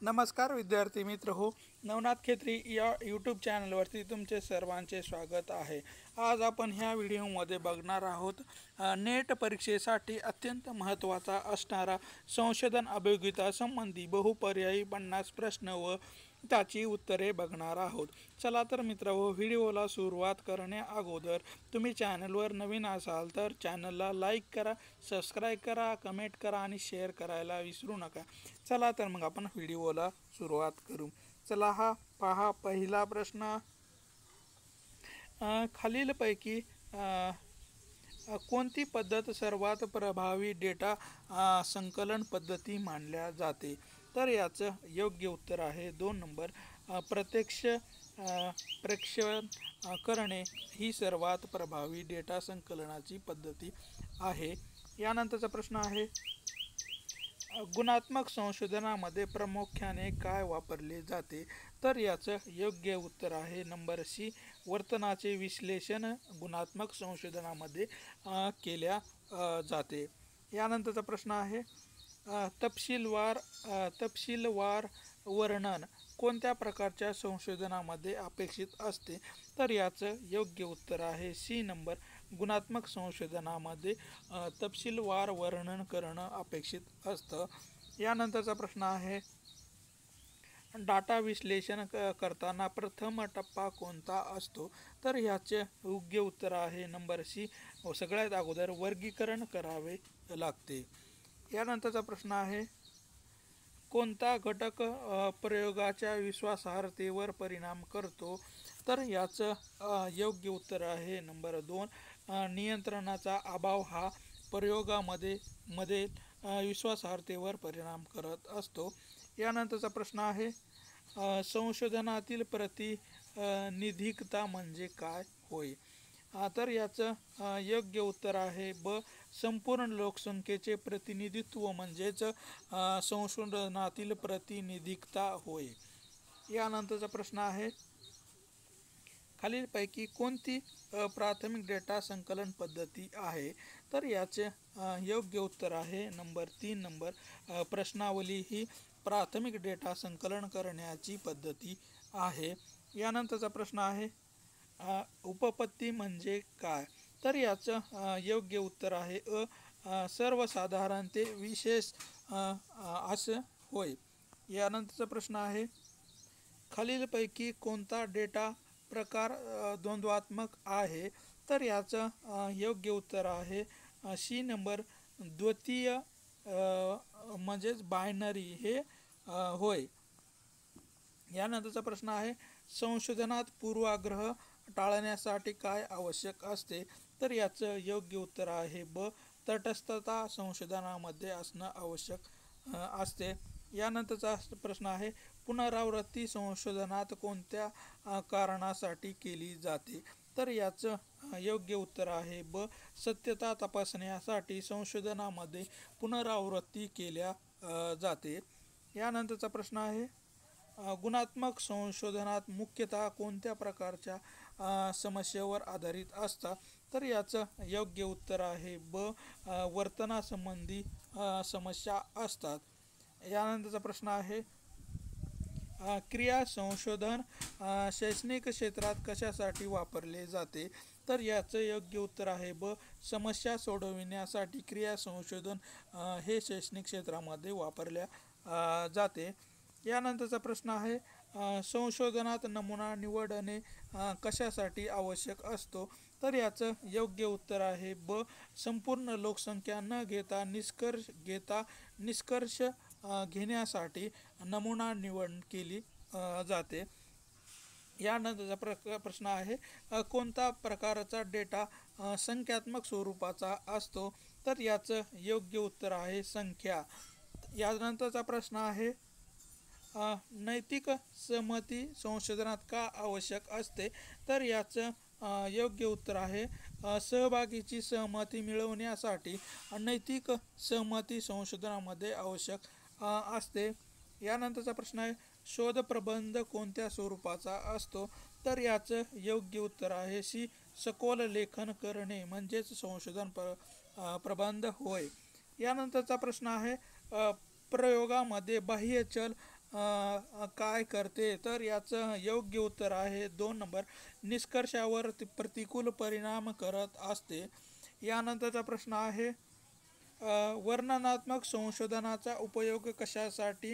नमस्कार विद्यार्थी मित्र हो, नवनाथ खेत्री या यूट्यूब चॅनलवरती तुमचे सर्वांचे स्वागत आहे। आज आपण ह्या व्हिडिओमध्ये बघणार आहोत नेट परीक्षेसाठी अत्यंत महत्त्वाचा असणारा संशोधन अभियोगिता संबंधी बहुपर्यायी 50 प्रश्न व त्याची उत्तरे बघणार आहोत। चला तर मित्रहो, व्हिडिओला सुरुवात करण्या अगोदर तुम्ही चॅनलवर नवीन असाल तर चॅनलला लाईक करा, सबस्क्राईब करा, कमेंट करा आणि शेअर करायला विसरू नका। चला तर मग आपण व्हिडिओला सुरुवात करू। चला हा पहा पहिला प्रश्न, खालीलपैकी कोणती पद्धत सर्वात प्रभावी डेटा संकलन पद्धती मानल्या जाते? तर याचं योग्य उत्तर आहे 2 नंबर, प्रत्यक्ष प्रेक्षण करणे ही सर्वात प्रभावी डेटा संकलनाची पद्धती आहे। यानंतरचा प्रश्न आहे, गुणात्मक संशोधनामध्ये प्रामुख्याने काय वापरले जाते? तर याचं योग्य उत्तर आहे नंबर सी, वर्तनाचे विश्लेषण गुणात्मक संशोधनामध्ये केल्या जाते। यानंतरचा प्रश्न आहे, तपशीलवार वर्णन कोणत्या प्रकारच्या संशोधनामध्ये अपेक्षित असते? तर याचं योग्य उत्तर आहे सी नंबर, गुणात्मक संशोधनामध्ये तपशीलवार वर्णन करणं अपेक्षित असतं। यानंतरचा प्रश्न आहे, डाटा विश्लेषण करताना प्रथम टप्पा कोणता असतो? तर ह्याचे योग्य उत्तर आहे नंबर सी, सगळ्यात अगोदर वर्गीकरण करावे लागते। यानंतरचा प्रश्न आहे, कोणता घटक प्रयोगाच्या विश्वासार्हतेवर परिणाम करतो? तर याचं योग्य उत्तर आहे नंबर 2, नियंत्रणाचा अभाव हा प्रयोगामध्ये विश्वासार्हतेवर परिणाम करत असतो। यानंतरचा प्रश्न आहे, संशोधनातील प्रतिनिधिकता म्हणजे काय होय? तर याचं योग्य उत्तर आहे ब, संपूर्ण लोकसंख्येचे प्रतिनिधित्व म्हणजेच संशोधनातील प्रतिनिधिकता होय। यानंतरचा प्रश्न आहे, खालीलपैकी कोणती प्राथमिक डेटा संकलन पद्धती आहे? तर याचे योग्य उत्तर आहे नंबर 3 नंबर, प्रश्नावली ही प्राथमिक डेटा संकलन करण्याची पद्धती आहे। यानंतरचा प्रश्न आहे, उपपत्ती म्हणजे काय? तर याचं योग्य उत्तर आहे अ, सर्वसाधारणते विशेष असं होय। यानंतरचा प्रश्न आहे, खालीलपैकी कोणता डेटा प्रकार द्वंद्वात्मक आहे? तर याचं योग्य उत्तर आहे सी नंबर, द्वितीय म्हणजेच बायनरी हे होय। यानंतरचा प्रश्न आहे, संशोधनात पूर्वाग्रह टाळण्यासाठी काय आवश्यक असते? तर याचं योग्य उत्तर आहे ब, तटस्थता संशोधनामध्ये असणं आवश्यक असते। यानंतरचा प्रश्न आहे, पुनरावृत्ती संशोधनात कोणत्या कारणासाठी केली जाते? तर याचं योग्य उत्तर आहे ब, सत्यता तपासण्यासाठी संशोधनामध्ये पुनरावृत्ती केल्या जाते। यानंतरचा प्रश्न आहे, गुणात्मक संशोधनात मुख्यतः कोणत्या प्रकारच्या समस्येवर आधारित असतात? तर याचं योग्य उत्तर आहे ब, वर्तनासंबंधी समस्या असतात। यानंतरचा प्रश्न आहे, क्रिया संशोधन शैक्षणिक क्षेत्रात कशासाठी वापरले जाते? तर याचं योग्य उत्तर आहे ब, समस्या सोडविण्यासाठी क्रिया संशोधन हे शैक्षणिक क्षेत्रामध्ये वापरल्या जाते। यानंतरचा प्रश्न आहे, संशोधनात नमुना निवडणे कशासाठी आवश्यक असतो? तर याचं योग्य उत्तर आहे ब, संपूर्ण लोकसंख्या न घेता निष्कर्ष घेण्यासाठी नमुना निवड केली जाते। यानंतरचा प्रश्न आहे, कोणत्या प्रकारचा डेटा संख्यात्मक स्वरूपाचा असतो? तर याचं योग्य उत्तर आहे संख्या। यानंतरचा प्रश्न आहे, नैतिक सहमती संशोधनात का आवश्यक असते? तर याचं योग्य उत्तर आहे, सहभागीची सहमती मिळवण्यासाठी नैतिक सहमती संशोधनामध्ये आवश्यक असते। यानंतरचा प्रश्न आहे, शोधप्रबंध कोणत्या स्वरूपाचा असतो? तर याचं योग्य उत्तर आहे सी, सखोल लेखन करणे म्हणजेच संशोधन प्रबंध होय। यानंतरचा प्रश्न आहे, प्रयोगामध्ये बाह्य चल काय करते? तर याचं योग्य उत्तर आहे 2 नंबर, निष्कर्षावर प्रतिकूल परिणाम करत असते. यानंतरचा प्रश्न आहे वर्णनात्मक संशोधनाचा उपयोग कशासाठी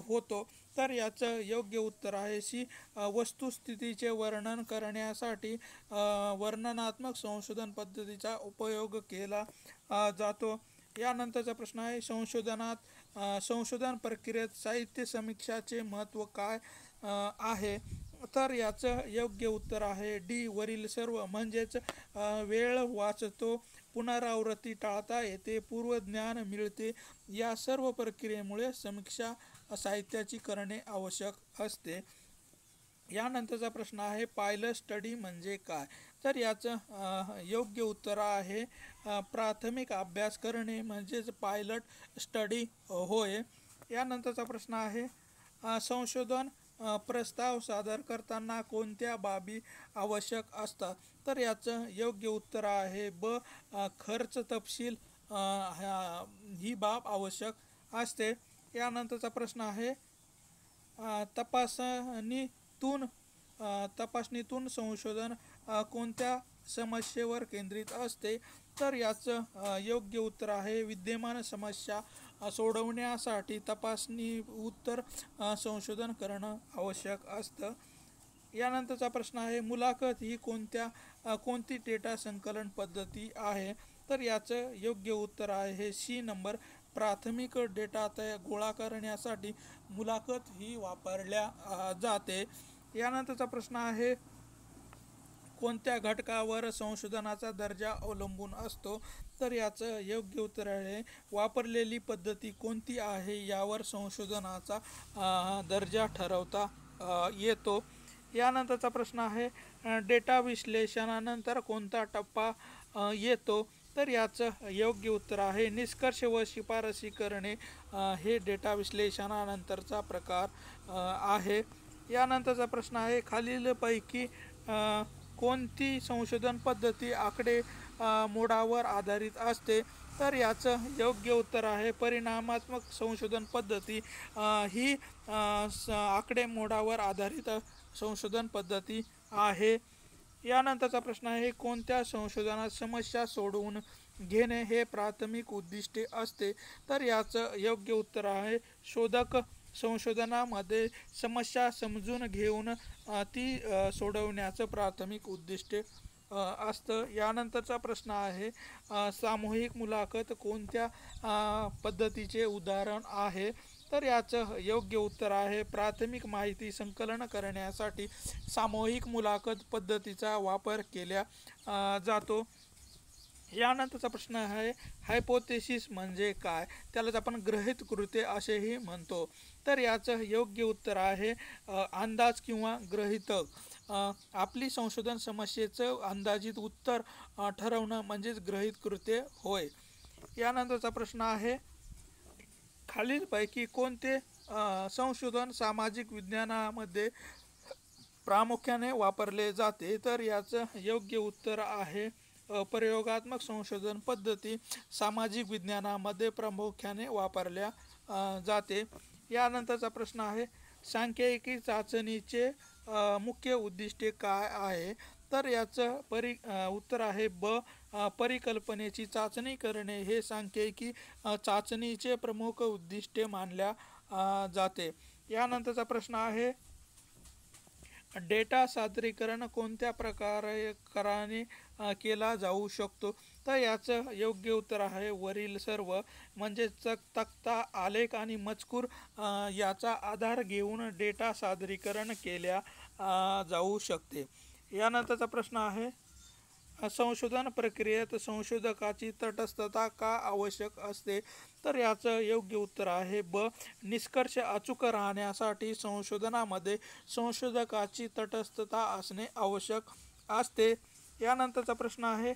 होतो? तर याचं योग्य उत्तर आहे सी, वस्तुस्थितीचे वर्णन करण्यासाठी वर्णनात्मक संशोधन पद्धतीचा उपयोग केला जातो. यानंतरचा प्रश्न आहे संशोधन प्रक्रियेत साहित्य समीक्षाचे महत्त्व काय आहे? तर याचं योग्य उत्तर आहे डी, वरील सर्व. म्हणजेच वेळ वाचतो, पुनरावृत्ती टाळता येते, पूर्वज्ञान मिळते. या सर्व प्रक्रियेमुळे समीक्षा साहित्याची करणे आवश्यक असते. यानंतरचा प्रश्न आहे पायलट स्टडी म्हणजे काय? तर याचं योग्य उत्तर आहे प्राथमिक अभ्यास करणे म्हणजेच पायलट स्टडी होय. यानंतरचा प्रश्न आहे संशोधन प्रस्ताव सादर करताना कोणत्या बाबी आवश्यक असतात? तर याचं योग्य उत्तर आहे ब, खर्च तपशील ही बाब आवश्यक असते. यानंतरचा प्रश्न आहे तपासणीतून संशोधन कोणत्या समस्येवर केंद्रित असते? तर याचं योग्य उत्तर आहे विद्यमान समस्या सोडवण्यासाठी तपासणी उत्तर संशोधन करणं आवश्यक असतं. यानंतरचा प्रश्न आहे मुलाखत ही कोणती डेटा संकलन पद्धती आहे? तर याचं योग्य उत्तर आहे सी नंबर, प्राथमिक डेटा गोळा करण्यासाठी मुलाखत ही वापरल्या जाते. यानंतरचा प्रश्न आहे कोणत्या घटकावर संशोधनाचा दर्जा अवलंबून असतो? तर याचं योग्य उत्तर आहे वापरलेली पद्धती कोणती आहे यावर संशोधनाचा दर्जा ठरवता येतो. यानंतरचा प्रश्न आहे डेटा विश्लेषणानंतर कोणता टप्पा येतो? तर याचं योग्य उत्तर आहे निष्कर्ष व शिफारसी करणे हे डेटा विश्लेषणानंतरचा प्रकार आहे. यानंतरचा प्रश्न आहे खालीलपैकी कोणती संशोधन पद्धती आकडे मोडावर आधारित असते? तर याचं योग्य उत्तर आहे परिणामात्मक संशोधन पद्धती ही आकडेमोडावर आधारित संशोधन पद्धती आहे. यानंतरचा प्रश्न आहे कोणत्या संशोधनात समस्या सोडवून घेणे हे प्राथमिक उद्दिष्टे असते? तर याचं योग्य उत्तर आहे शोधक संशोधनामध्ये समस्या समजून घेऊन ती सोडवण्याचं प्राथमिक उद्दिष्टे असतं. यानंतरचा प्रश्न आहे सामूहिक मुलाखत कोणत्या पद्धतीचे उदाहरण आहे? तर याचं योग्य उत्तर आहे प्राथमिक माहिती संकलन करण्यासाठी सामूहिक मुलाखत पद्धतीचा वापर केला जातो. यानंतरचा प्रश्न आहे हायपोथेसिस म्हणजे काय? त्यालाच आपण गृहीत कृत्य असेही म्हणतो. तर याचं योग्य उत्तर आहे अंदाज किंवा गृहीतक. आपली संशोधन समस्येचं अंदाजित उत्तर ठरवणं म्हणजेच गृहीत कृत्य होय. यानंतरचा प्रश्न आहे खालीलपैकी कोणते संशोधन सामाजिक विज्ञानामध्ये प्रामुख्याने वापरले जाते? तर याचं योग्य उत्तर आहे प्रयोगात्मक संशोधन पद्धती सामाजिक विज्ञानामध्ये प्रामुख्याने वापरल्या जाते. यानंतरचा प्रश्न आहे सांख्यिकी चाचणीचे मुख्य उद्दिष्टे काय आहे? तर याचं उत्तर आहे ब, परिकल्पनेची चाचणी करणे हे सांख्यिकी चाचणीचे प्रमुख उद्दिष्टे मानल्या जाते. यानंतरचा प्रश्न आहे डेटा सादरीकरण कोणत्या प्रकाराने केला जाऊ शकतो? तर याचं योग्य उत्तर आहे वरील सर्व. म्हणजे तक्ता, आलेख आणि मजकूर याचा आधार घेऊन डेटा सादरीकरण केल्या जाऊ शकते. यानंतरचा प्रश्न आहे संशोधन प्रक्रियेत संशोधकाची तटस्थता का आवश्यक असते? तर याचं योग्य उत्तर आहे ब, निष्कर्ष अचूक राहण्यासाठी संशोधनामध्ये संशोधकाची तटस्थता असणे आवश्यक असते. यानंतरचा प्रश्न आहे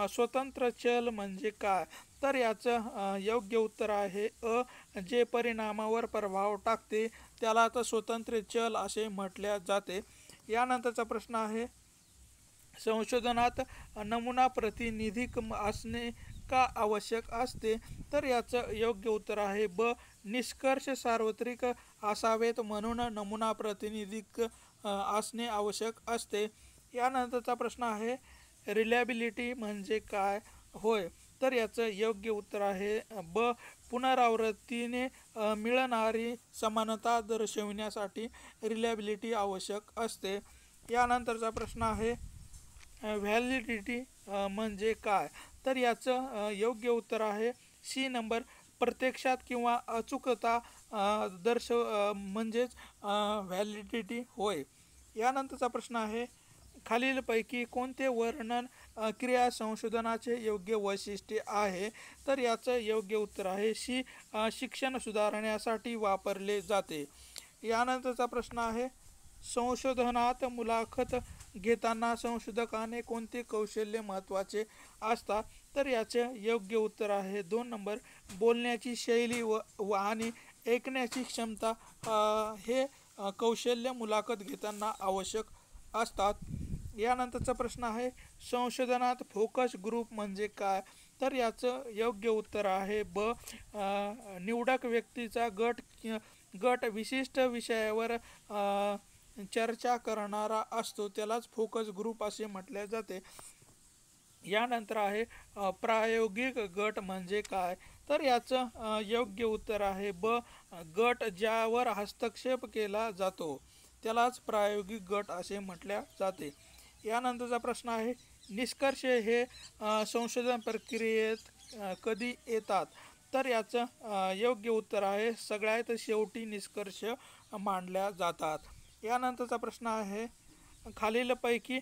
स्वतंत्र चल म्हणजे काय? तर याचं योग्य उत्तर आहे अ, जे परिणामावर प्रभाव टाकते त्याला आता स्वतंत्र चल असे म्हटले जाते. यानंतरचा प्रश्न आहे संशोधनात नमुना प्रातिनिधिक असणे का आवश्यक असते? तर याचं योग्य उत्तर आहे ब, निष्कर्ष सार्वत्रिक असावेत म्हणून नमुना प्रतिनिधिक असणे आवश्यक असते. यानंतरचा प्रश्न आहे रिलॅबिलिटी म्हणजे काय होय, तर याचं योग्य उत्तर आहे ब. पुनरावृत्तीने मिळणारी समानता दर्शविण्यासाठी रिलॅबिलिटी आवश्यक असते. यानंतरचा प्रश्न आहे व्हॅलिडिटी म्हणजे काय, तर याचं योग्य उत्तर आहे सी नंबर. प्रत्यक्षात किंवा अचूकता म्हणजेच व्हॅलिडिटी होय. यानंतरचा प्रश्न आहे खालीलपैकी कोणते वर्णन क्रिया संशोधनाचे योग्य वैशिष्ट्य आहे, तर याचं योग्य उत्तर आहे सी शिक्षण सुधारण्यासाठी वापरले जाते. यानंतरचा प्रश्न आहे संशोधनात मुलाखत घेताना संशोधकाने कोणते कौशल्य महत्त्वाचे असतात, तर याचे योग्य उत्तर आहे 2 नंबर. बोलण्याची शैली व आणि ऐकण्याची क्षमता हे कौशल्य मुलाखत घेताना आवश्यक असतात. यानंतरचा प्रश्न आहे संशोधनात फोकस ग्रुप म्हणजे काय, तर याचं योग्य उत्तर आहे ब. निवडक व्यक्तीचा गट विशिष्ट विषयावर चर्चा करणारा असतो, त्यालाच फोकस ग्रुप असे म्हटले जाते. यानंतर आहे प्रायोगिक गट म्हणजे काय, तर याचं योग्य उत्तर आहे ब. गट ज्यावर हस्तक्षेप केला जातो त्यालाच प्रायोगिक गट असे म्हटले जाते. यानंतरचा प्रश्न आहे निष्कर्ष हे संशोधन प्रक्रियेत कधी येतात, तर याचं योग्य उत्तर आहे सगळ्यात शेवटी निष्कर्ष मांडल्या जातात. यानंतरचा प्रश्न आहे खालीलपैकी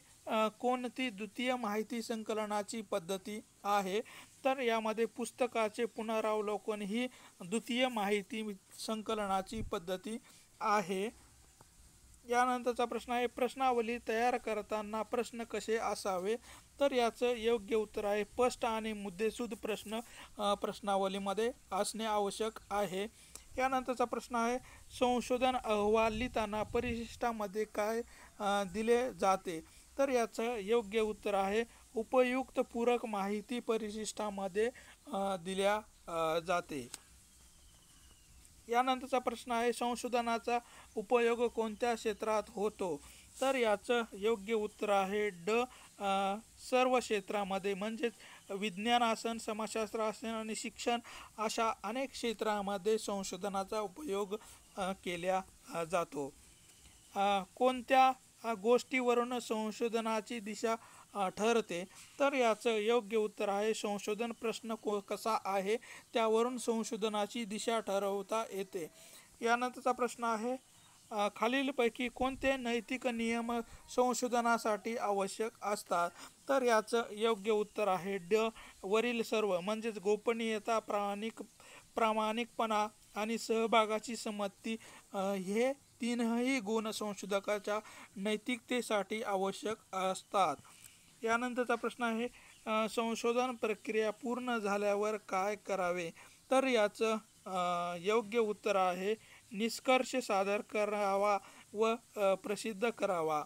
कोणती द्वितीय माहिती संकलनाची पद्धती आहे, तर यामध्ये पुस्तकाचे पुनरावलोकन ही द्वितीय माहिती संकलनाची पद्धती आहे. यानंतरचा प्रश्न आहे प्रश्नावली तयार करताना प्रश्न कसे असावे, तर याचं योग्य उत्तर आहे स्पष्ट आणि मुद्देसूद प्रश्नावलीमध्ये असणे आवश्यक आहे. यानंतरचा प्रश्न आहे संशोधन अहवाल लिहिताना परिशिष्टामध्ये काय दिले जाते, तर याचं योग्य उत्तर आहे उपयुक्त पूरक माहिती परिशिष्टामध्ये दिल्या जाते. यानंतरचा प्रश्न आहे संशोधनाचा उपयोग कोणत्या क्षेत्रात होतो, तर याचं योग्य उत्तर आहे ड. सर्व क्षेत्रामध्ये म्हणजेच विज्ञान असन, समाजशास्त्र असेल आणि शिक्षण अशा अनेक क्षेत्रामध्ये संशोधनाचा उपयोग केला जातो. कोणत्या गोष्टीवरून संशोधनाची दिशा ठरते, तर याचं योग्य उत्तर आहे संशोधन प्रश्न कसा आहे त्यावरून संशोधनाची दिशा ठरवता येते. यानंतरचा प्रश्न आहे खालीलपैकी कोणते नैतिक नियम संशोधनासाठी आवश्यक असतात, तर याचं योग्य उत्तर आहे ड. वरील सर्व म्हणजेच गोपनीयता, प्रामाणिकपणा आणि सहभागाची संमती हे तीनही गुण संशोधकाच्या नैतिकतेसाठी आवश्यक असतात. यानंतरचा प्रश्न आहे संशोधन प्रक्रिया पूर्ण झाल्यावर काय करावे, तर याचं योग्य उत्तर आहे निष्कर्ष सादर करावा व प्रसिद्ध करावा.